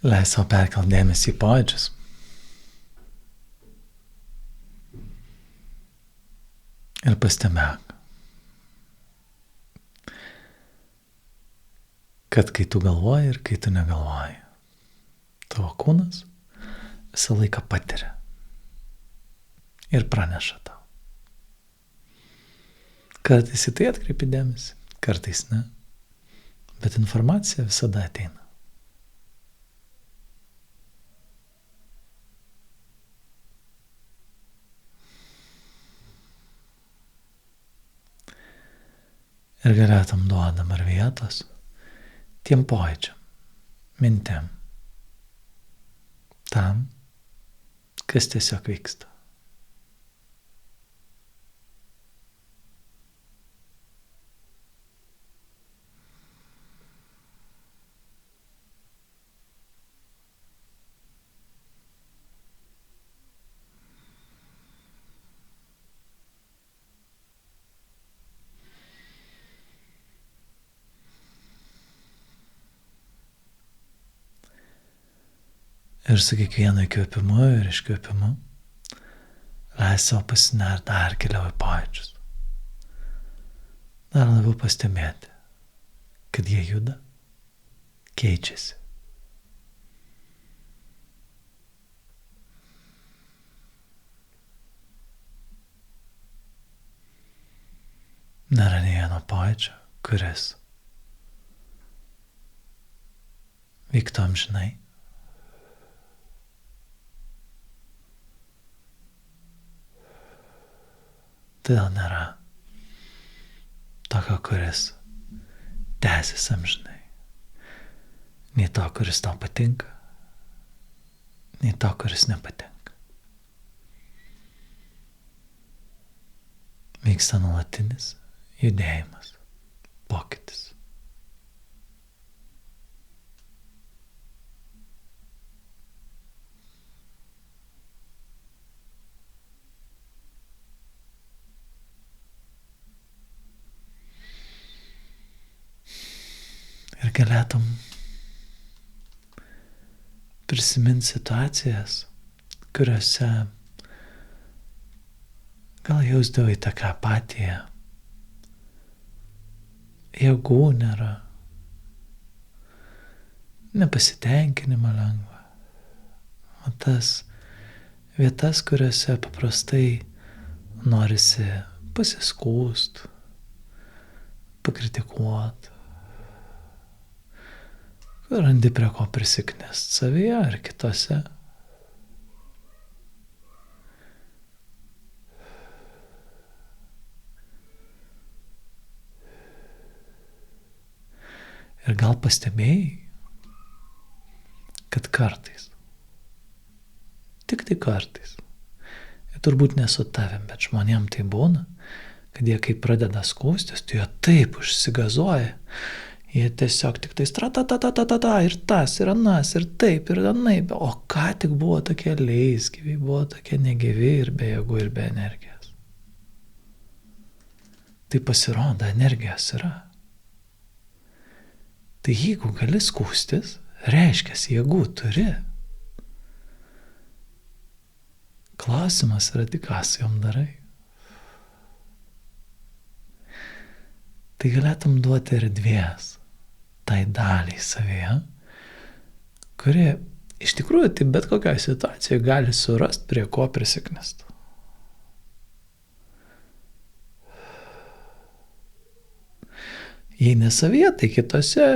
Leis savo perkelt dėmesį į pojūčius. Ir pastebėk, kad kai tu galvoji ir kai tu negalvoji, tavo kūnas visą laiką patiria ir praneša tau. Kartais į tai atkreipi dėmesį, kartais ne, bet informacija visada ateina. Ir galėtum duoti dabar vietos tiem pojūčiam, mintim, tam, kas tiesiog vyksta. Ir su kiekvienu įkvėpimu ir iškvėpimu leis savo pasinert dar giliau į pojūčius. Dar labiau pastebėti, kad jie juda, keičiasi. Nėra nei vieno pojūčio, kuris vyktų amžinai. Todėl nėra tokio, kuris tęsis amžinai. Nei to, kuris tau patinka, nei to, kuris nepatinka. Vyksta nuolatinis judėjimas, pokytis. Ir galėtum prisiminti situacijas, kuriuose gal jausdavai tokią apatiją, jėgų nėra, nepasitenkinimą lengva. O tas vietas, kuriuose paprastai norisi pasiskųst, pakritikuot, randi prie ko prisiknest savyje ar kitose. Ir gal pastebėjai, kad kartais, tik tai kartais, ir turbūt ne su tavim, bet žmonėm tai būna, kad jie kai pradeda skųstis, tai jie taip užsigazuoja. Jie tiesiog tik tais ta ir tas, ir anas, ir taip, ir anaip. O ką tik buvo tokie leisgyviai, buvo tokie negyvi ir be jėgų, ir be energijos. Tai pasirodo, energijos yra. Tai jeigu gali skųstis, reiškia, jėgų turi. Klausimas yra tik, ką su jom darai. Tai galėtum duoti erdvės tai daliai savyje, kuri iš tikrųjų tai bet kokioj situacijoje gali surast prie ko prisiknest. Jei ne savyje, tai kitose,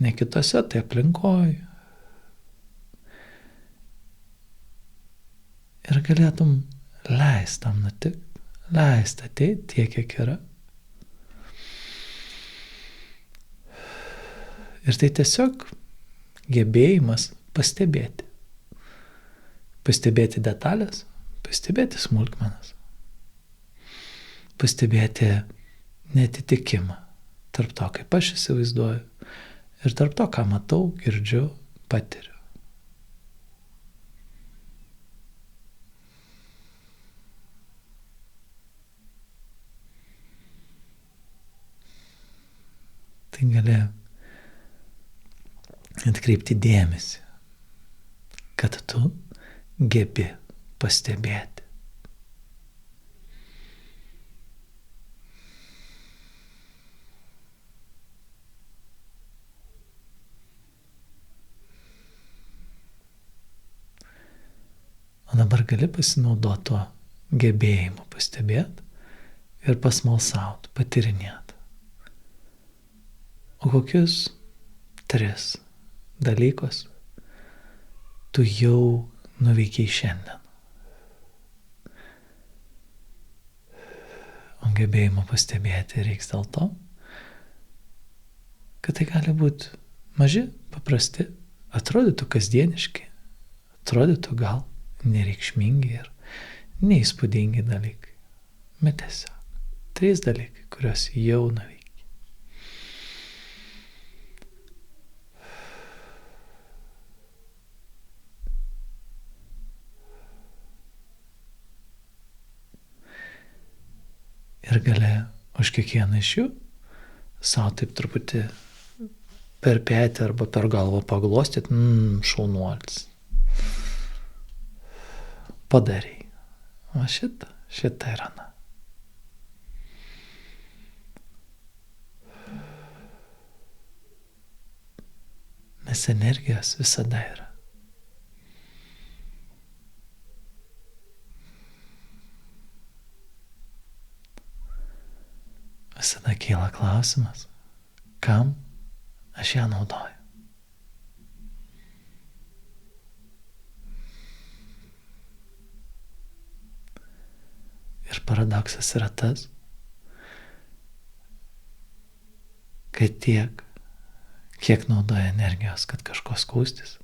ne kitose, tai aplinkoj. Ir galėtum leist tam nutikti, leist ateiti tiek, kiek yra. Ir tai tiesiog gebėjimas pastebėti. Pastebėti detalės, pastebėti smulkmenas. Pastebėti neatitikimą tarp to, kaip aš įsivaizduoju, ir tarp to, ką matau, girdžiu, patiriu. Tai gali atkreipti dėmesį, kad tu gebi pastebėti. O dabar gali pasinaudoti tuo gebėjimu pastebėti ir pasmalsauti, patyrinėti. O kokius 3 dalykus tu jau nuveikiai šiandien? O gebėjimo pastebėti reiks dėl to, kad tai gali būti maži, paprasti, atrodytų kasdieniški, atrodytų gal nereikšmingi ir neįspūdingi dalykai. Bet tiesiog 3 dalykai, kuriuos jau nuveikiai. Ir gali už kiekvieną iš jų savo taip truputį per petį arba per galvą paglostyti, šaunuolis. Padarai. O šitą ir aną. Nes energijos visada yra. Visada kyla klausimas, kam aš ją naudoju. Ir paradoksas yra tas, kad tiek, kiek naudoja energijos, kad kažko skųstis,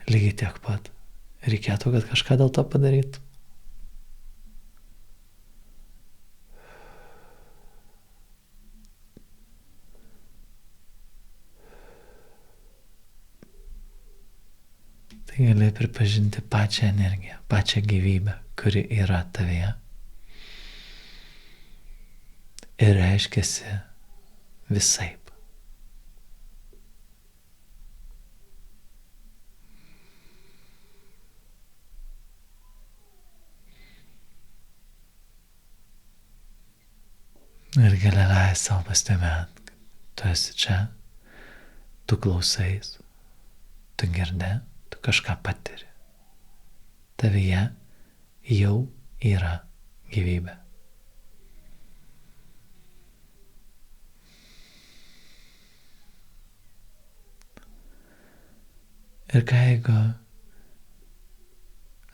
lygiai tiek pat reikėtų, kad kažką dėl to padarytų. Tai gali pripažinti pačią energiją, pačią gyvybę, kuri yra tavyje. Ir reiškiasi visaip. Ir gali leisti savo pastebėti, kad tu esi čia, tu klausais, tu girdi, tu kažką patiri. Tavyje jau yra gyvybė. Ir ką jeigu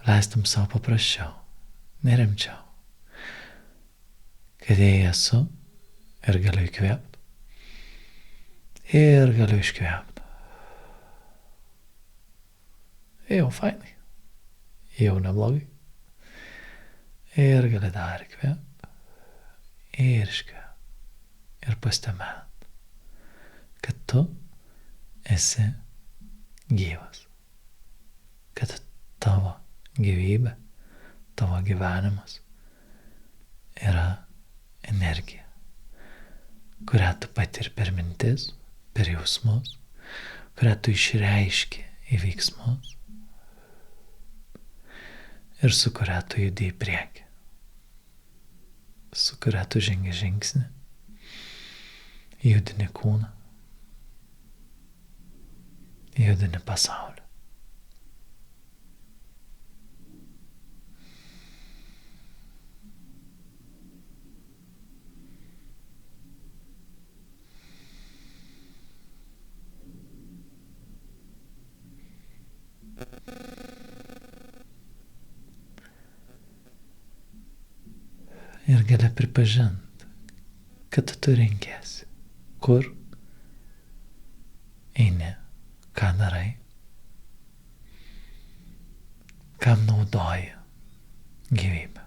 leistum savo paprasčiau, nerimčiau, kad jei esu ir galiu įkvėpti, ir galiu iškvėpti. Jau fainai, jau neblogai. Ir gali dar įkvėpti, ir iškvėpti, ir pastebėti, kad tu esi gyvas, kad tavo gyvybė, tavo gyvenimas yra energija, kurią tu patiri per mintis, per jausmus, kurią tu išreiški į veiksmus ir su kuria tu judi į priekį, su kuria tu žengi žingsnį, judini kūną, judini pasaulį. Ir gali pripažinti, kad tu renkiesi, kur eini, ką darai, kam naudoji gyvybę.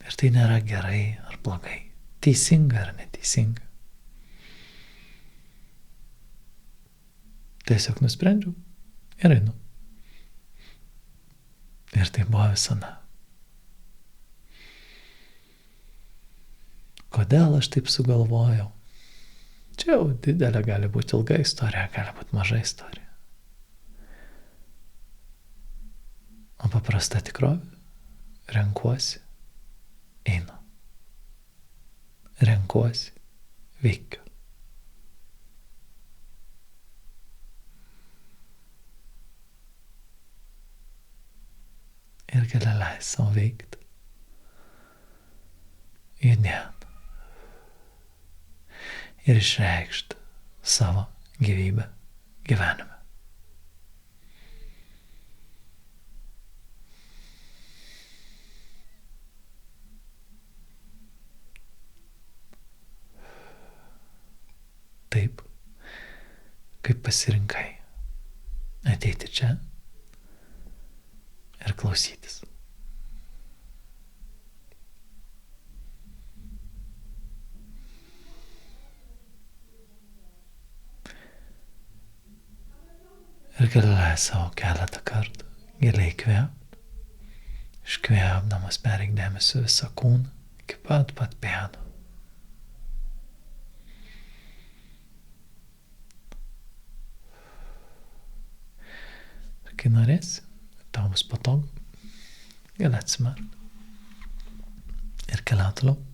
Ir tai nėra gerai ar blogai, teisinga ar neteisinga. Tiesiog nusprendžiau ir einu. Ir tai buvo visada. Kodėl aš taip sugalvojau? Čia jau didelė gali būti ilga istorija, gali būti maža istorija. O paprasta tikrovė. Renkuosi, einu. Renkuosi, veikiu. Ir gali leisti savo veikti. Judėti. Ir išreikšti savo gyvybę gyvenime. Taip, kaip pasirinkai ateiti čia ir klausytis. Ir gali leisti savo keletą kartų giliai įkvėpti, iškvėpdamas pereik dėmesį visą kūną iki pat pėdų. Ir kai norėsi, tau bus patogu, gali atsimerkti ir keliauti toliau.